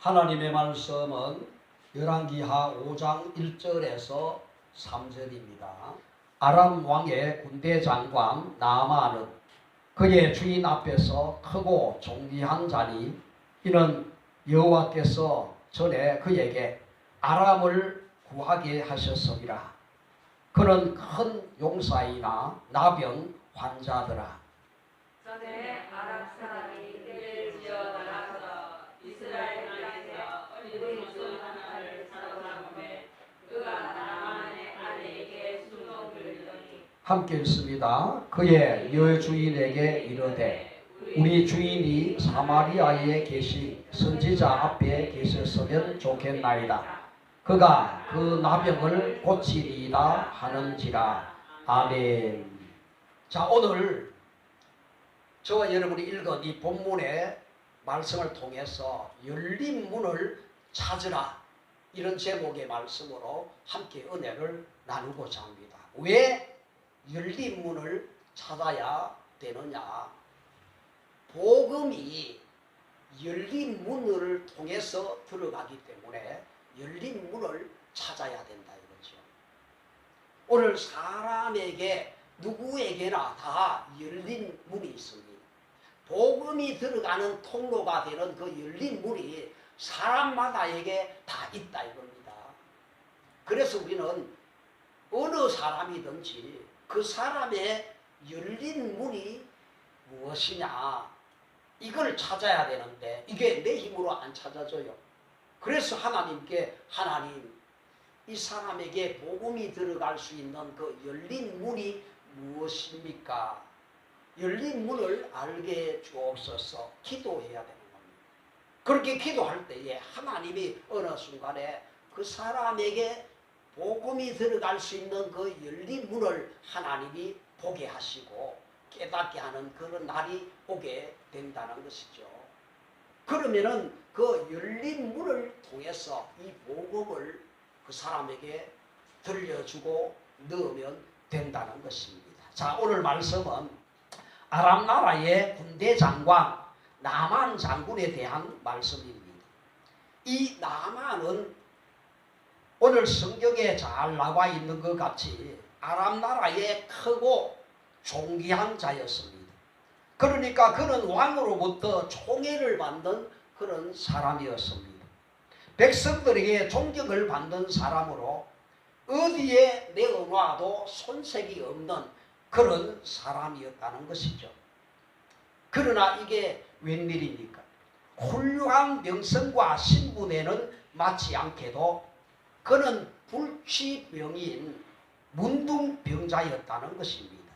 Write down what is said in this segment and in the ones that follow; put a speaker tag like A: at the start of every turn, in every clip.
A: 하나님의 말씀은 열왕기하 5장 1절에서 3절입니다. 아람 왕의 군대 장관 나아만은 그의 주인 앞에서 크고 존귀한 자니 이는 여호와께서 전에 그에게 아람을 구하게 하셨음이라. 그는 큰 용사이나 나병 환자더라.
B: 전에 아람 사람이 뜰을 지어 나가서 이스라엘 땅에서 어린 모습 하나를 찾아보매 그가 나만의 아내에게 수종을 들더니
A: 함께 읽습니다. 그의 여주인에게 이르되 우리 주인이 사마리아에 계신 선지자 앞에 계셨으면 좋겠나이다. 그가 그 나병을 고치리이다 하는지라. 아멘. 자, 오늘 저와 여러분이 읽은 이 본문의 말씀을 통해서 열린 문을 찾으라, 이런 제목의 말씀으로 함께 은혜를 나누고자 합니다. 왜 열린 문을 찾아야 되느냐? 복음이 열린 문을 통해서 들어가기 때문에 열린 문을 찾아야 된다 이거죠. 오늘 사람에게 누구에게나 다 열린 문이 있습니다. 복음이 들어가는 통로가 되는 그 열린 문이 사람마다에게 다 있다 이겁니다. 그래서 우리는 어느 사람이든지 그 사람의 열린 문이 무엇이냐, 이걸 찾아야 되는데 이게 내 힘으로 안 찾아져요. 그래서 하나님께 하나님, 이 사람에게 복음이 들어갈 수 있는 그 열린 문이 무엇입니까? 열린 문을 알게 주옵소서 기도해야 되는 겁니다. 그렇게 기도할 때에 하나님이 어느 순간에 그 사람에게 복음이 들어갈 수 있는 그 열린 문을 하나님이 보게 하시고 깨닫게 하는 그런 날이 오게 된다는 것이죠. 그러면은 그 열린 문을 통해서 이 복음을 그 사람에게 들려주고 넣으면 된다는 것입니다. 자, 오늘 말씀은 아람 나라의 군대 장관 나만 장군에 대한 말씀입니다. 이 나만은 오늘 성경에 잘 나와 있는 것 같이 아람 나라의 크고 존귀한 자였습니다. 그러니까 그는 왕으로부터 총애를 받는 그런 사람이었습니다. 백성들에게 존경을 받는 사람으로 어디에 내어놔도 손색이 없는 그런 사람이었다는 것이죠. 그러나 이게 웬일입니까? 훌륭한 명성과 신분에는 맞지 않게도 그는 불치병인 문둥병자였다는 것입니다.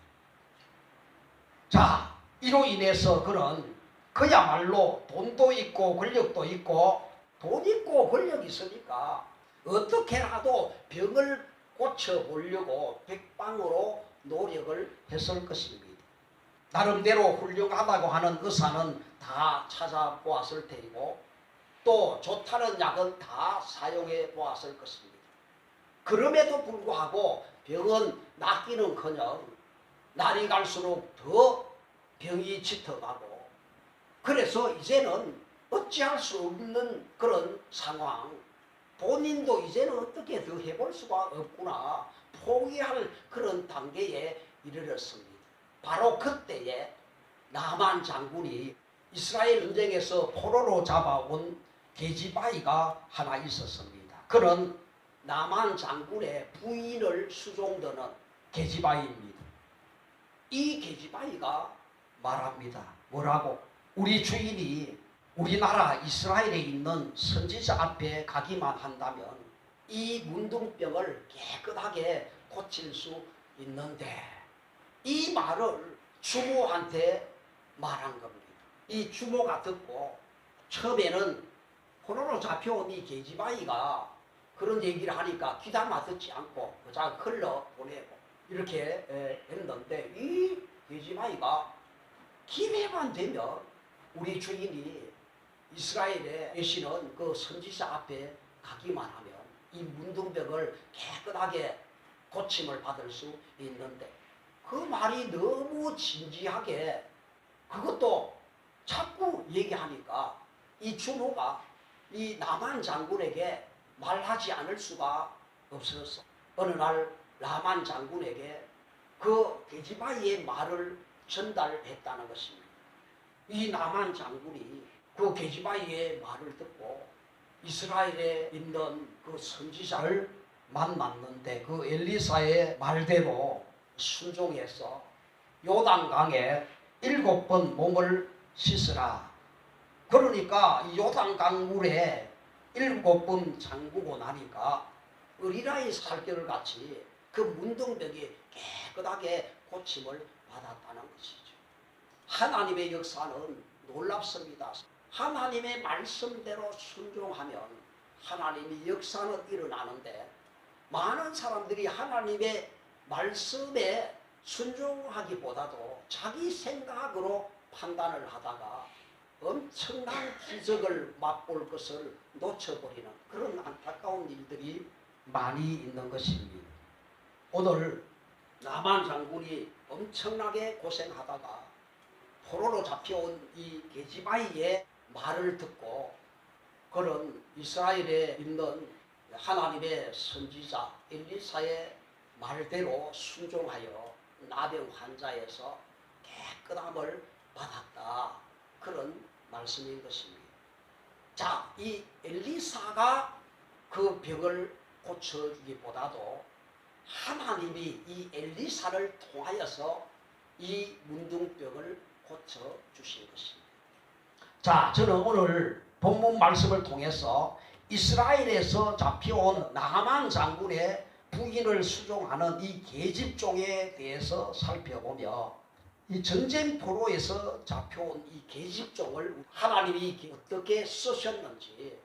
A: 자, 이로 인해서 그는 그야말로 돈도 있고 권력도 있고, 돈 있고 권력 있으니까 어떻게라도 병을 고쳐보려고 백방으로 노력을 했을 것입니다. 나름대로 훌륭하다고 하는 의사는 다 찾아보았을 테이고 또 좋다는 약은 다 사용해 보았을 것입니다. 그럼에도 불구하고 병은 낫기는커녕 날이 갈수록 더 병이 짙어가고, 그래서 이제는 어찌할 수 없는 그런 상황, 본인도 이제는 어떻게 더 해볼 수가 없구나, 포기할 그런 단계에 이르렀습니다. 바로 그때에 나만 장군이 이스라엘 전쟁에서 포로로 잡아온 게지바이가 하나 있었습니다. 그는 나만 장군의 부인을 수종드는 게지바이입니다. 이 게지바이가 말합니다. 뭐라고? 우리 주인이 우리나라 이스라엘에 있는 선지자 앞에 가기만 한다면 이 문둥병을 깨끗하게 고칠 수 있는데, 이 말을 주모한테 말한 겁니다. 이 주모가 듣고 처음에는 포로로 잡혀온 이 게지바이가 그런 얘기를 하니까 귀담아 듣지 않고 그냥 흘러 보내고 이렇게 했는데, 이 게지바이가 기회만 되면 우리 주인이 이스라엘에 계시는 그 선지자 앞에 가기만 하면 이 문둥병을 깨끗하게 고침을 받을 수 있는데, 그 말이 너무 진지하게 그것도 자꾸 얘기하니까 이 주모가 이 나만 장군에게 말하지 않을 수가 없었어. 어느 날 나만 장군에게 그 게지바이의 말을 전달했다는 것입니다. 이 나만 장군이 그 게지바이의 말을 듣고 이스라엘에 있는 그 선지자를 만났는데 그 엘리사의 말대로 순종해서 요단강에 7번 몸을 씻으라. 그러니까 이 요단강 물에 7번 잠그고 나니까 어린아이 살결 같이 그 문둥병이 깨끗하게 고침을 받았다는 것이죠. 하나님의 역사는 놀랍습니다. 하나님의 말씀대로 순종하면 하나님의 역사는 일어나는데 많은 사람들이 하나님의 말씀에 순종하기보다도 자기 생각으로 판단을 하다가 엄청난 기적을 맛볼 것을 놓쳐버리는 그런 안타까운 일들이 많이 있는 것입니다. 오늘 나만 장군이 엄청나게 고생하다가 포로로 잡혀온 이 게지바이의 말을 듣고 그런 이스라엘에 있는 하나님의 선지자 엘리사의 말대로 순종하여 나병 환자에서 깨끗함을 받았다. 그런 말씀인 것입니다. 자, 이 엘리사가 그 병을 고쳐주기보다도 하나님이 이 엘리사를 통하여서 이 문둥병을 고쳐주신 것입니다. 자, 저는 오늘 본문 말씀을 통해서 이스라엘에서 잡혀온 나만 장군의 부인을 수종하는 이 계집종에 대해서 살펴보며 이 전쟁포로에서 잡혀온 이 계집종을 하나님이 어떻게 쓰셨는지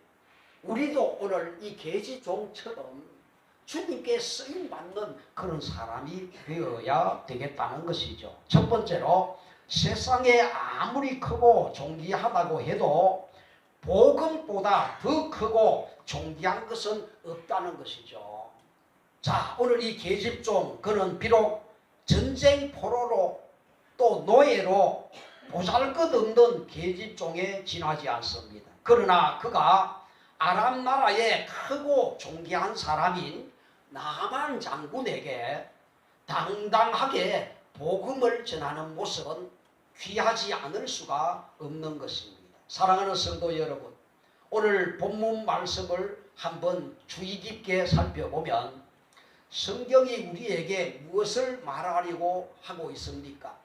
A: 우리도 오늘 이 계집종처럼 주님께 쓰임받는 그런 사람이 되어야 되겠다는 것이죠. 첫 번째로 세상에 아무리 크고 존귀하다고 해도 복음보다 더 크고 존귀한 것은 없다는 것이죠. 자, 오늘 이 계집종 그는 비록 전쟁포로로 또 노예로 보잘것없는 계집종에 지나지 않습니다. 그러나 그가 아람 나라의 크고 존귀한 사람인 나만 장군에게 당당하게 복음을 전하는 모습은 귀하지 않을 수가 없는 것입니다. 사랑하는 성도 여러분, 오늘 본문 말씀을 한번 주의 깊게 살펴보면 성경이 우리에게 무엇을 말하려고 하고 있습니까?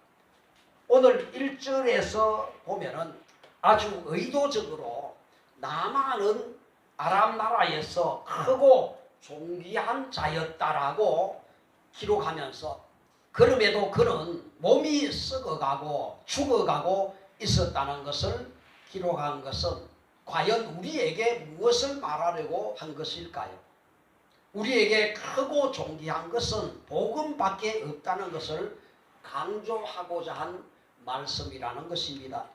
A: 오늘 1절에서 보면은 아주 의도적으로 나만은 아람 나라에서 크고 존귀한 자였다라고 기록하면서 그럼에도 그는 몸이 썩어가고 죽어가고 있었다는 것을 기록한 것은 과연 우리에게 무엇을 말하려고 한 것일까요? 우리에게 크고 존귀한 것은 복음밖에 없다는 것을 강조하고자 한 말씀이라는 것입니다.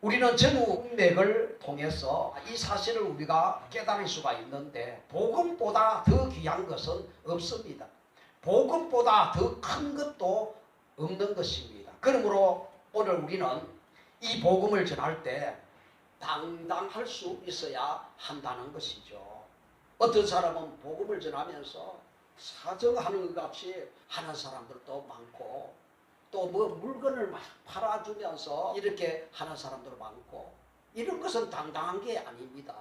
A: 우리는 전후맥을 통해서 이 사실을 우리가 깨달을 수가 있는데 복음보다 더 귀한 것은 없습니다. 복음보다 더 큰 것도 없는 것입니다. 그러므로 오늘 우리는 이 복음을 전할 때 당당할 수 있어야 한다는 것이죠. 어떤 사람은 복음을 전하면서 사정하는 것 같이 하는 사람들도 많고 또 뭐 물건을 막 팔아주면서 이렇게 하는 사람도 많고 이런 것은 당당한 게 아닙니다.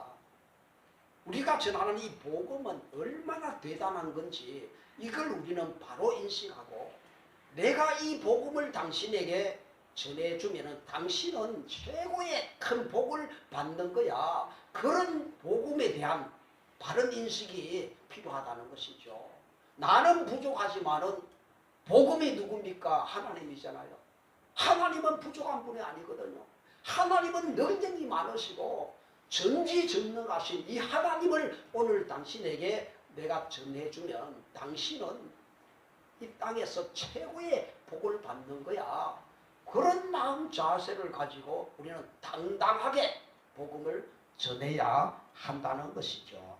A: 우리가 전하는 이 복음은 얼마나 대단한 건지 이걸 우리는 바로 인식하고 내가 이 복음을 당신에게 전해주면 당신은 최고의 큰 복을 받는 거야. 그런 복음에 대한 바른 인식이 필요하다는 것이죠. 나는 부족하지만은 복음이 누굽니까? 하나님이잖아요. 하나님은 부족한 분이 아니거든요. 하나님은 능력이 많으시고 전지전능하신 이 하나님을 오늘 당신에게 내가 전해주면 당신은 이 땅에서 최고의 복을 받는 거야. 그런 마음 자세를 가지고 우리는 당당하게 복음을 전해야 한다는 것이죠.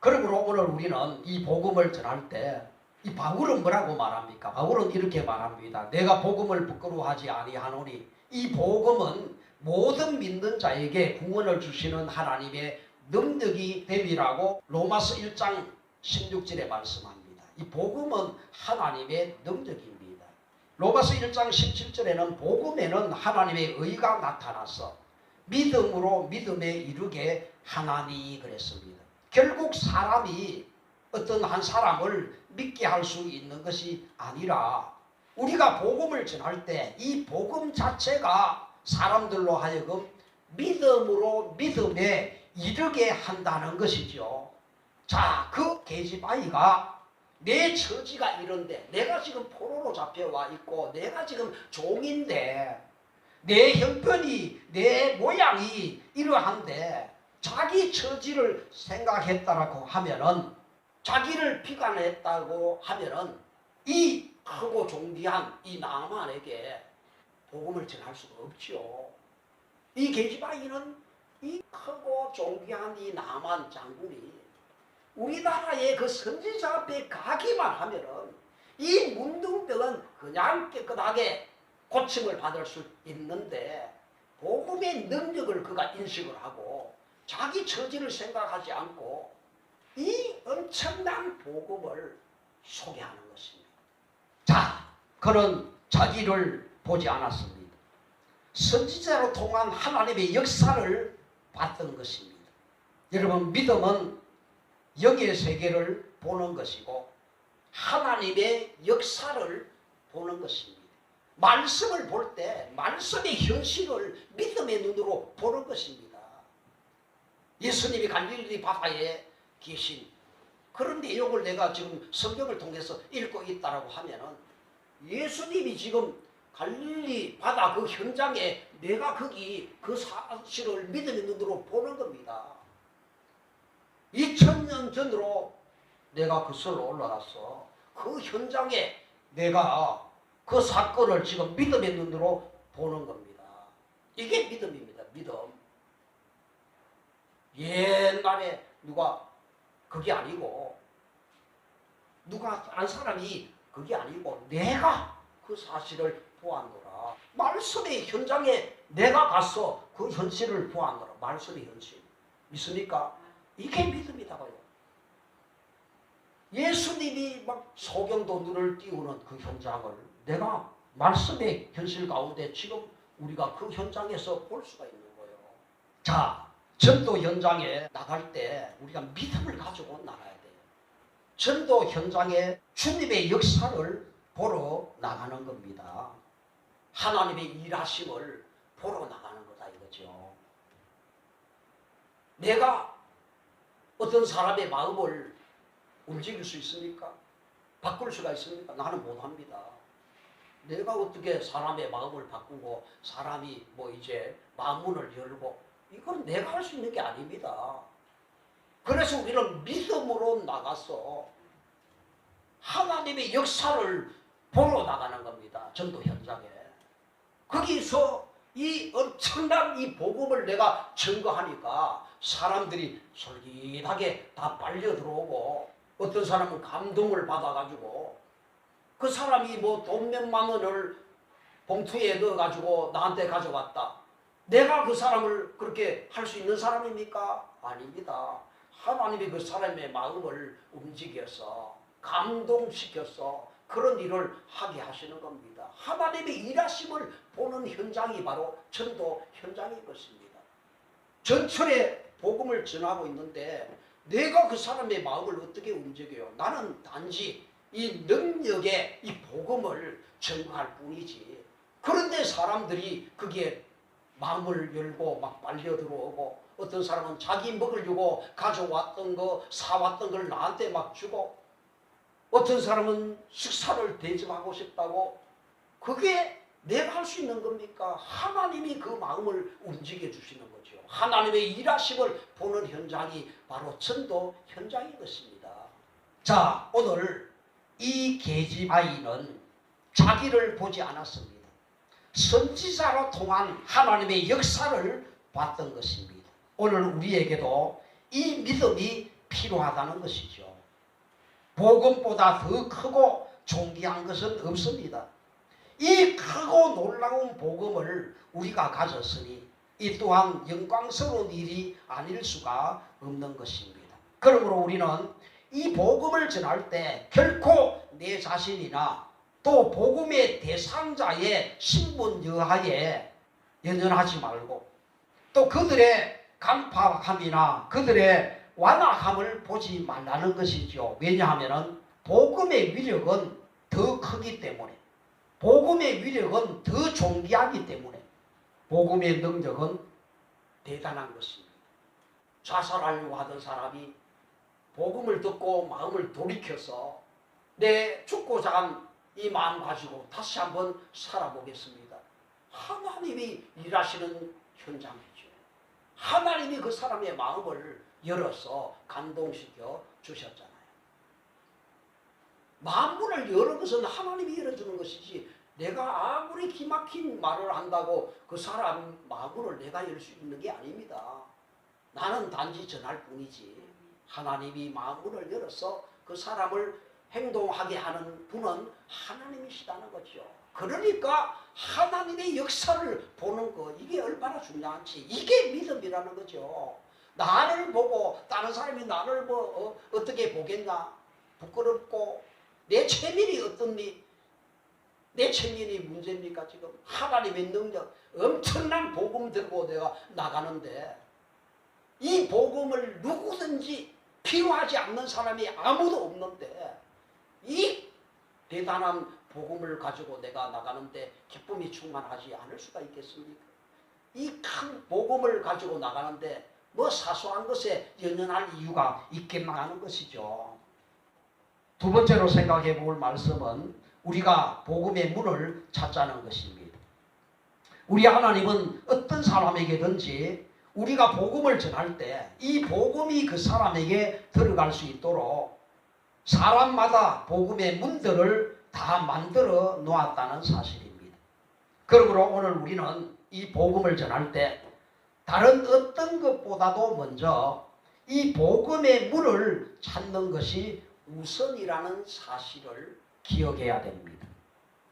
A: 그러므로 오늘 우리는 이 복음을 전할 때 이 바울은 뭐라고 말합니까? 바울은 이렇게 말합니다. 내가 복음을 부끄러워하지 아니하노니 이 복음은 모든 믿는 자에게 구원을 주시는 하나님의 능력이 됨이라고 로마서 1장 16절에 말씀합니다. 이 복음은 하나님의 능력입니다. 로마서 1장 17절에는 복음에는 하나님의 의가 나타나서 믿음으로 믿음에 이르게 하나니 그랬습니다. 결국 사람이 어떤 한 사람을 믿게 할 수 있는 것이 아니라 우리가 복음을 전할 때 이 복음 자체가 사람들로 하여금 믿음으로 믿음에 이르게 한다는 것이죠. 자, 그 계집아이가 내 처지가 이런데, 내가 지금 포로로 잡혀와 있고 내가 지금 종인데 내 형편이 내 모양이 이러한데 자기 처지를 생각했다라고 하면은, 자기를 비관했다고 하면은 이 크고 존귀한 이 나만에게 복음을 전할 수가 없죠. 이 계집아이는 이 크고 존귀한 이 나만 장군이 우리나라의 그 선지자 앞에 가기만 하면은 이 문둥병은 그냥 깨끗하게 고침을 받을 수 있는데, 복음의 능력을 그가 인식을 하고 자기 처지를 생각하지 않고 이 엄청난 복음을 소개하는 것입니다. 자, 그는 자기를 보지 않았습니다. 선지자로 통한 하나님의 역사를 봤던 것입니다. 여러분, 믿음은 영의 세계를 보는 것이고 하나님의 역사를 보는 것입니다. 말씀을 볼 때 말씀의 현실을 믿음의 눈으로 보는 것입니다. 예수님이 갈릴리 바다에 계신 그런 내용을 내가 지금 성경을 통해서 읽고 있다라고 하면은, 예수님이 지금 갈릴리 바다 그 현장에 내가 거기 그 사실을 믿음의 눈으로 보는 겁니다. 2000년 전으로 내가 그슬로 올라갔어. 그 현장에 내가 그 사건을 지금 믿음의 눈으로 보는 겁니다. 이게 믿음입니다. 믿음. 옛날에 누가 그게 아니고, 누가 한 사람이 그게 아니고 내가 그 사실을 보았노라. 말씀의 현장에 내가 가서 그 현실을 보았노라. 말씀의 현실. 믿습니까? 이게 믿음이다고요. 예수님이 막 소경도 눈을 띄우는 그 현장을 내가 말씀의 현실 가운데 지금 우리가 그 현장에서 볼 수가 있는 거예요. 자, 전도 현장에 나갈 때 우리가 믿음을 가지고 나가야 돼요. 전도 현장에 주님의 역사를 보러 나가는 겁니다. 하나님의 일하심을 보러 나가는 거다 이거죠. 내가 어떤 사람의 마음을 움직일 수 있습니까? 바꿀 수가 있습니까? 나는 못합니다. 내가 어떻게 사람의 마음을 바꾸고 사람이 뭐 이제 마음문을 열고, 이건 내가 할 수 있는 게 아닙니다. 그래서 우리는 믿음으로 나가서 하나님의 역사를 보러 나가는 겁니다. 전도 현장에. 거기서 이 엄청난 이 복음을 내가 증거하니까 사람들이 솔깃하게 다 빨려 들어오고, 어떤 사람은 감동을 받아가지고 그 사람이 뭐 돈 몇만 원을 봉투에 넣어가지고 나한테 가져왔다. 내가 그 사람을 그렇게 할 수 있는 사람입니까? 아닙니다. 하나님이 그 사람의 마음을 움직여서 감동시켜서 그런 일을 하게 하시는 겁니다. 하나님의 일하심을 보는 현장이 바로 전도 현장인 것입니다. 전철에 복음을 전하고 있는데 내가 그 사람의 마음을 어떻게 움직여요? 나는 단지 이 능력의 이 복음을 전할 뿐이지. 그런데 사람들이 거기에 마음을 열고 막 빨려 들어오고, 어떤 사람은 자기 먹으려고 가져왔던 거, 사왔던 걸 나한테 막 주고, 어떤 사람은 식사를 대접하고 싶다고. 그게 내가 할 수 있는 겁니까? 하나님이 그 마음을 움직여 주시는 거죠. 하나님의 일하심을 보는 현장이 바로 전도 현장인 것입니다. 자, 오늘 이 계집아이는 자기를 보지 않았습니다. 선지자로 통한 하나님의 역사를 봤던 것입니다. 오늘 우리에게도 이 믿음이 필요하다는 것이죠. 복음보다 더 크고 존귀한 것은 없습니다. 이 크고 놀라운 복음을 우리가 가졌으니 이 또한 영광스러운 일이 아닐 수가 없는 것입니다. 그러므로 우리는 이 복음을 전할 때 결코 내 자신이나 또 복음의 대상자의 신분 여하에 연연하지 말고 또 그들의 간파함이나 그들의 완악함을 보지 말라는 것이죠. 왜냐하면 복음의 위력은 더 크기 때문에, 복음의 위력은 더 존귀하기 때문에, 복음의 능력은 대단한 것입니다. 자살하려고 하던 사람이 복음을 듣고 마음을 돌이켜서 내 죽고자 한 이 마음 가지고 다시 한번 살아보겠습니다. 하나님이 일하시는 현장이죠. 하나님이 그 사람의 마음을 열어서 감동시켜 주셨잖아요. 마음문을 여는 것은 하나님이 열어주는 것이지 내가 아무리 기막힌 말을 한다고 그 사람 마음문을 내가 열 수 있는 게 아닙니다. 나는 단지 전할 뿐이지 하나님이 마음문을 열어서 그 사람을 행동하게 하는 분은 하나님이시다는 거죠. 그러니까 하나님의 역사를 보는 거 이게 얼마나 중요한지 이게 믿음이라는 거죠. 나를 보고 다른 사람이 나를 어떻게 보겠나 부끄럽고 내 체면이 어떻니 내 체면이 문제입니까? 지금 하나님의 능력 엄청난 복음 들고 내가 나가는데 이 복음을 누구든지 필요하지 않는 사람이 아무도 없는데 이 대단한 복음을 가지고 내가 나가는데 기쁨이 충만하지 않을 수가 있겠습니까? 이 큰 복음을 가지고 나가는데 뭐 사소한 것에 연연할 이유가 있겠나 하는 것이죠. 두 번째로 생각해 볼 말씀은 우리가 복음의 문을 찾자는 것입니다. 우리 하나님은 어떤 사람에게든지 우리가 복음을 전할 때 이 복음이 그 사람에게 들어갈 수 있도록 사람마다 복음의 문들을 다 만들어 놓았다는 사실입니다. 그러므로 오늘 우리는 이 복음을 전할 때 다른 어떤 것보다도 먼저 이 복음의 문을 찾는 것이 우선이라는 사실을 기억해야 됩니다.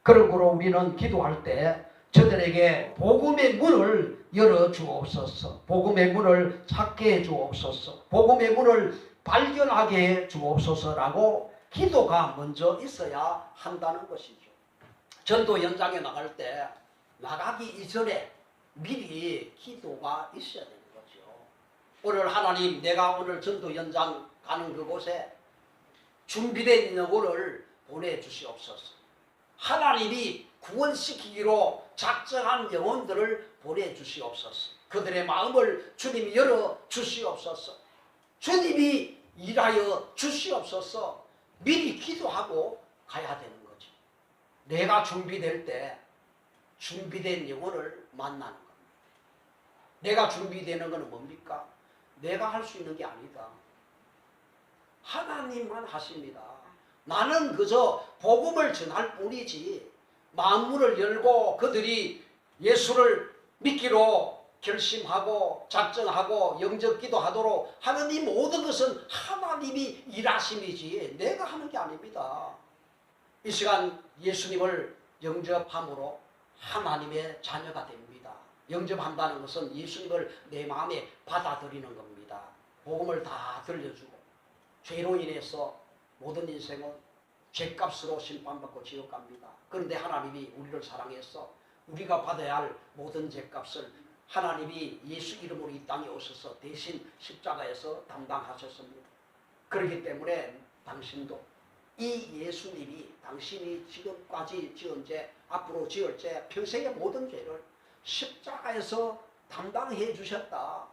A: 그러므로 우리는 기도할 때 저들에게 복음의 문을 열어 주옵소서, 복음의 문을 찾게 해 주옵소서, 복음의 문을 발견하게 해 주옵소서라고 기도가 먼저 있어야 한다는 것이죠. 전도 현장에 나갈 때 나가기 이전에 미리 기도가 있어야 되는 거죠. 오늘 하나님 내가 오늘 전도 현장 가는 그곳에 준비된 영혼을 보내주시옵소서. 하나님이 구원시키기로 작정한 영혼들을 보내주시옵소서. 그들의 마음을 주님이 열어주시옵소서. 주님이 일하여 주시옵소서. 미리 기도하고 가야 되는 거죠. 내가 준비될 때 준비된 영혼을 만나는 겁니다. 내가 준비되는 것은 뭡니까? 내가 할 수 있는 게 아니다. 하나님만 하십니다. 나는 그저 복음을 전할 뿐이지 만문을 열고 그들이 예수를 믿기로 결심하고 작정하고 영접기도 하도록 하는 이 모든 것은 하나님이 일하심이지 내가 하는 게 아닙니다. 이 시간 예수님을 영접함으로 하나님의 자녀가 됩니다. 영접한다는 것은 예수님을 내 마음에 받아들이는 겁니다. 복음을 다 들려주고 죄로 인해서 모든 인생은 죄값으로 심판받고 지옥 갑니다. 그런데 하나님이 우리를 사랑해서 우리가 받아야 할 모든 죄값을 하나님이 예수 이름으로 이 땅에 오셔서 대신 십자가에서 담당하셨습니다. 그렇기 때문에 당신도 이 예수님이 당신이 지금까지 지은 죄, 앞으로 지을 죄, 평생의 모든 죄를 십자가에서 담당해 주셨다.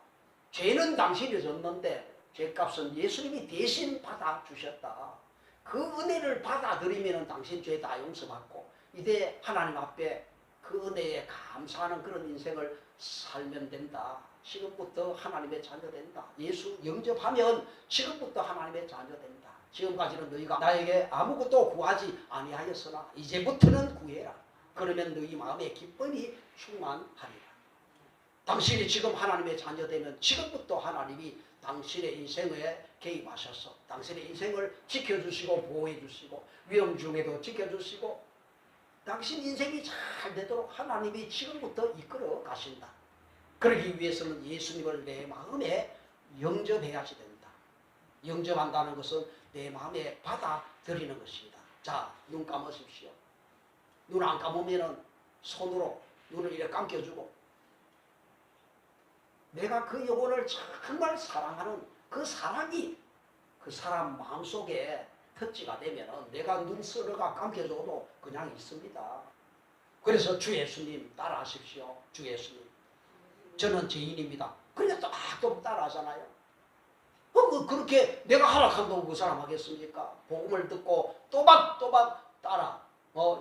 A: 죄는 당신이 졌는데 죄값은 예수님이 대신 받아주셨다. 그 은혜를 받아들이면 당신 죄 다 용서받고 이제 하나님 앞에 그 은혜에 감사하는 그런 인생을 살면 된다. 지금부터 하나님의 자녀 된다. 예수 영접하면 지금부터 하나님의 자녀 된다. 지금까지는 너희가 나에게 아무것도 구하지 아니하였으나 이제부터는 구해라. 그러면 너희 마음에 기쁨이 충만하리라. 당신이 지금 하나님의 자녀 되면 지금부터 하나님이 당신의 인생에 개입하셔서 당신의 인생을 지켜주시고 보호해주시고 위험 중에도 지켜주시고 당신 인생이 잘 되도록 하나님이 지금부터 이끌어 가신다. 그러기 위해서는 예수님을 내 마음에 영접해야지 된다. 영접한다는 것은 내 마음에 받아들이는 것입니다. 자, 눈 감으십시오. 눈 안 감으면 손으로 눈을 이렇게 감겨주고, 내가 그 영혼을 정말 사랑하는 그 사랑이 그 사람 마음속에 터치가 되면 내가 눈 쓰러가 감겨줘도 그냥 있습니다. 그래서 주 예수님 따라하십시오. 주 예수님, 저는 죄인입니다. 그러니까 또 따라하잖아요. 그렇게 내가 하락한다고 그 사람 하겠습니까? 복음을 듣고 또박 따라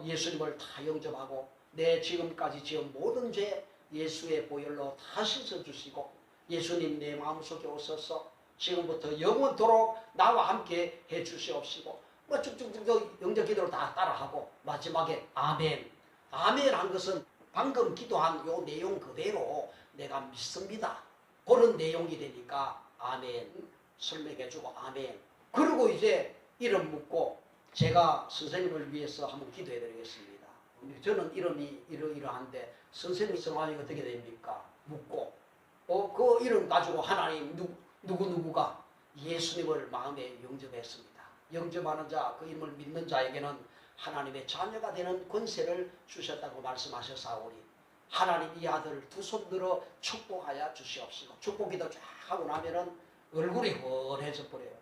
A: 예수님을 다 영접하고 내 지금까지 지은 모든 죄 예수의 보혈로 다 씻어주시고, 예수님 내 마음속에 오셔서 지금부터 영원토록 나와 함께 해주시옵시고, 쭉쭉쭉 영접 기도를 다 따라하고 마지막에 아멘. 아멘 한 것은 방금 기도한 요 내용 그대로 내가 믿습니다, 그런 내용이 되니까 아멘 설명해주고 아멘. 그리고 이제 이름 묻고 제가 선생님을 위해서 한번 기도해 드리겠습니다. 저는 이름이 이러이러한데 선생님 성함이 어떻게 됩니까? 묻고 그 이름 가지고 하나님 누구가 예수님을 마음에 영접했습니다. 영접하는 자, 그 이름을 믿는 자에게는 하나님의 자녀가 되는 권세를 주셨다고 말씀하셨사오니 하나님 이 아들을 두 손 들어 축복하여 주시옵시고, 축복기도 쫙 하고 나면은 얼굴이 훤해져 버려요.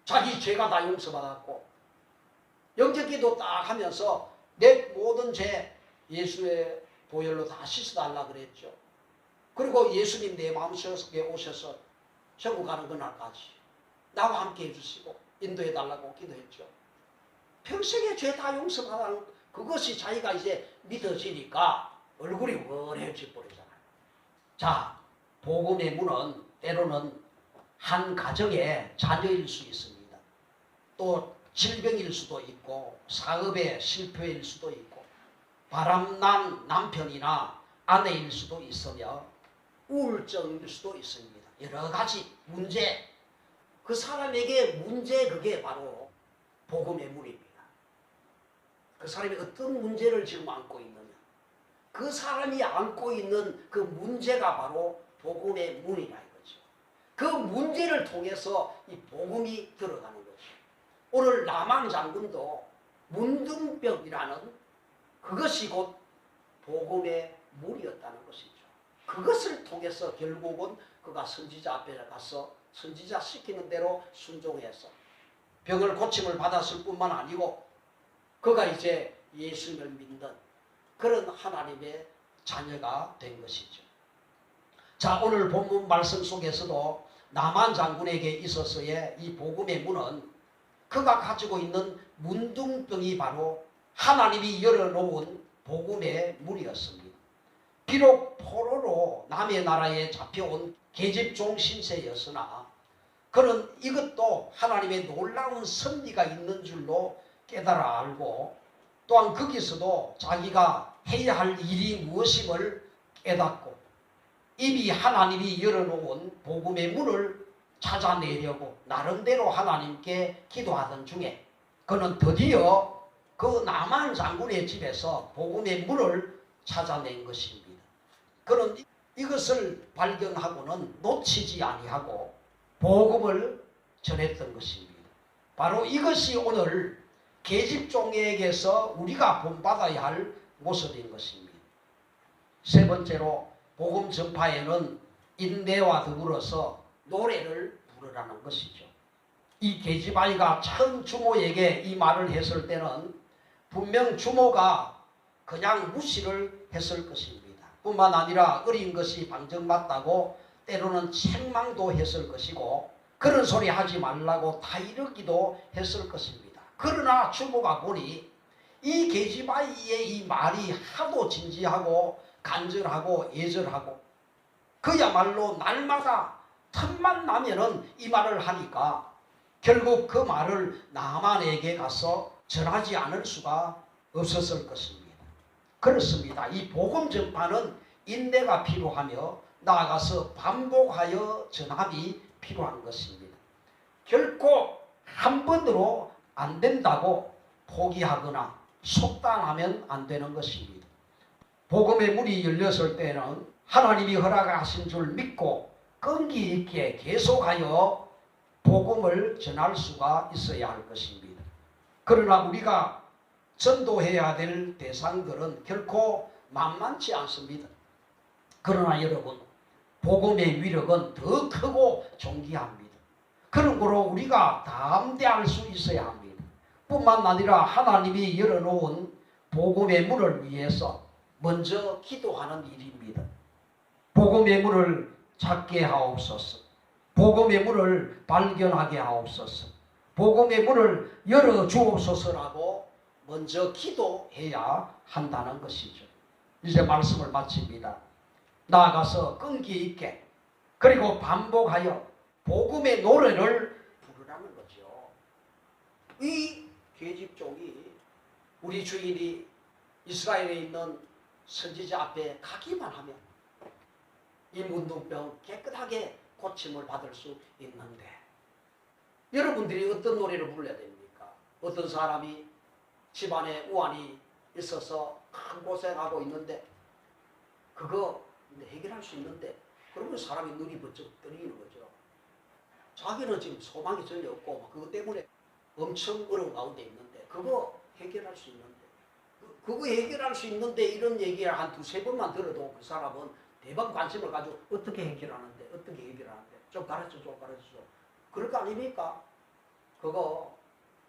A: 자기 죄가 다 용서받았고 영접기도 딱 하면서 내 모든 죄 예수의 보혈로 다 씻어달라 그랬죠. 그리고 예수님 내 마음속에 오셔서 천국 가는 그날까지 나와 함께 해주시고 인도해달라고 기도했죠. 평생의 죄 다 용서받는 그것이 자기가 이제 믿어지니까 얼굴이 훤해져 버리잖아요. 자, 복음의 문은 때로는 한 가정의 자녀일 수 있습니다. 또 질병일 수도 있고 사업의 실패일 수도 있고 바람난 남편이나 아내일 수도 있으며 우울증일 수도 있습니다. 여러 가지 문제, 그 사람에게 문제, 그게 바로 복음의 문입니다. 그 사람이 어떤 문제를 지금 안고 있느냐, 그 사람이 안고 있는 그 문제가 바로 복음의 문이라 이거죠. 그 문제를 통해서 이 복음이 들어가는 거죠. 오늘 나만 장군도 문둥병이라는 그것이 곧 복음의 문이었다는 것이죠. 그것을 통해서 결국은 그가 선지자 앞에 가서 선지자 시키는 대로 순종해서 병을 고침을 받았을 뿐만 아니고 그가 이제 예수님을 믿는 그런 하나님의 자녀가 된 것이죠. 자, 오늘 본문 말씀 속에서도 나만 장군에게 있어서의 이 복음의 문은 그가 가지고 있는 문둥병이 바로 하나님이 열어놓은 복음의 문이었습니다. 비록 포로로 남의 나라에 잡혀온 계집종 신세였으나 그는 이것도 하나님의 놀라운 섭리가 있는 줄로 깨달아 알고 또한 거기서도 자기가 해야 할 일이 무엇임을 깨닫고 이미 하나님이 열어놓은 복음의 문을 찾아내려고 나름대로 하나님께 기도하던 중에 그는 드디어 그 나만 장군의 집에서 복음의 문을 찾아낸 것입니다. 그는 이것을 발견하고는 놓치지 아니하고 복음을 전했던 것입니다. 바로 이것이 오늘 계집종에게서 우리가 본받아야 할 모습인 것입니다. 세 번째로 복음 전파에는 인내와 더불어서 노래를 부르라는 것이죠. 이 계집아이가 처음 주모에게 이 말을 했을 때는 분명 주모가 그냥 무시를 했을 것입니다. 뿐만 아니라 어린 것이 방정맞다고 때로는 책망도 했을 것이고 그런 소리 하지 말라고 다이르기도 했을 것입니다. 그러나 주모가 보니 이 계집아이의 이 말이 하도 진지하고 간절하고 애절하고 그야말로 날마다 틈만 나면은 이 말을 하니까 결국 그 말을 나만에게 가서 전하지 않을 수가 없었을 것입니다. 그렇습니다. 이 복음 전파는 인내가 필요하며 나아가서 반복하여 전함이 필요한 것입니다. 결코 한 번으로 안 된다고 포기하거나 속단하면 안 되는 것입니다. 복음의 문이 열렸을 때는 하나님이 허락하신 줄 믿고 끈기 있게 계속하여 복음을 전할 수가 있어야 할 것입니다. 그러나 우리가 전도해야 될 대상들은 결코 만만치 않습니다. 그러나 여러분, 복음의 위력은 더 크고 존귀합니다. 그런 거로 우리가 담대할 수 있어야 합니다. 뿐만 아니라 하나님이 열어놓은 복음의 문을 위해서 먼저 기도하는 일입니다. 복음의 문을 찾게 하옵소서. 복음의 문을 발견하게 하옵소서. 복음의 문을 열어주옵소서라고 먼저 기도해야 한다는 것이죠. 이제 말씀을 마칩니다. 나아가서 끈기 있게 그리고 반복하여 복음의 노래를 부르라는 거죠. 이 계집종이 우리 주인이 이스라엘에 있는 선지자 앞에 가기만 하면 이 문둥병 깨끗하게 고침을 받을 수 있는데, 여러분들이 어떤 노래를 불러야 됩니까? 어떤 사람이 집안에 우환이 있어서 큰 고생하고 있는데 그거 해결할 수 있는데, 그러면 사람이 눈이 번쩍 뜨이는 거죠. 자기는 지금 소망이 전혀 없고 그것 때문에 엄청 어려운 가운데 있는데 그거 해결할 수 있는데, 그거 해결할 수 있는데 이런 얘기를 한 두세 번만 들어도 그 사람은 대박 관심을 가지고 어떻게 해결하는데 좀 가르쳐 줘. 그럴 거 아닙니까? 그거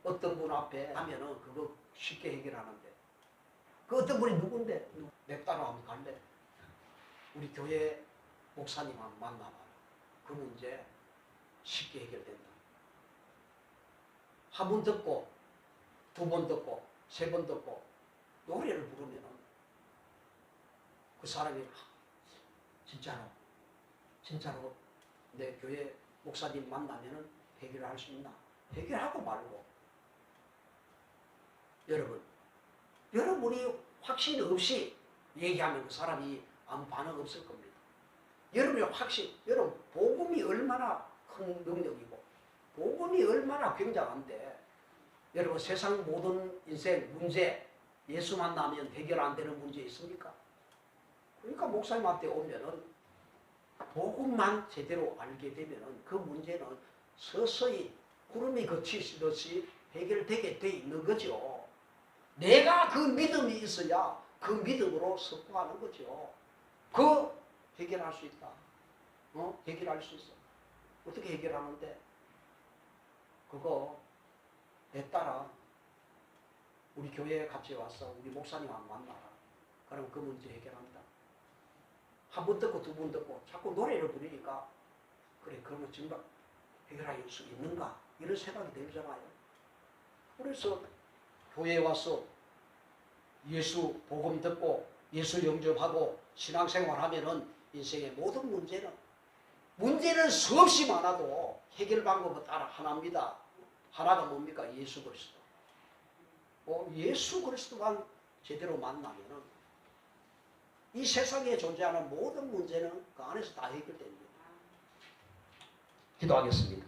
A: 어떤 분 앞에 하면은 그거 쉽게 해결하는데, 그 어떤 분이 누군데 냅다로 한번 갈래? 우리 교회 목사님 한번 만나봐라. 그 문제 쉽게 해결된다. 한 번 듣고 두 번 듣고 세 번 듣고 노래를 부르면 그 사람이 진짜로 내 교회 목사님 만나면 해결할 수 있나? 해결하고 말고. 여러분이 확신 없이 얘기하면 그 사람이 아무 반응 없을 겁니다. 여러분 복음이 얼마나 큰 능력이고 복음이 얼마나 굉장한데, 여러분 세상 모든 인생 문제 예수 만나면 해결 안 되는 문제 있습니까? 그러니까 목사님한테 오면은 복음만 제대로 알게 되면은 그 문제는 서서히 구름이 거치듯이 해결되게 돼 있는 거죠. 내가 그 믿음이 있어야 그 믿음으로 선포하는 거죠. 그 해결할 수 있다. 해결할 수 있어. 어떻게 해결하는데? 그거 내 따라 우리 교회에 같이 와서 우리 목사님 한번 만나라. 그럼 그 문제 해결한다. 한 번 듣고 두 번 듣고 자꾸 노래를 부르니까, 그래 그러면 정말 해결할 수 있는가? 이런 생각이 들잖아요. 그래서 교회에 와서 예수 복음 듣고 예수 영접하고 신앙생활하면은 인생의 모든 문제는 수없이 많아도 해결 방법은 따라 하나입니다. 하나가 뭡니까? 예수 그리스도. 예수 그리스도만 제대로 만나면은 이 세상에 존재하는 모든 문제는 그 안에서 다 해결됩니다. 기도하겠습니다.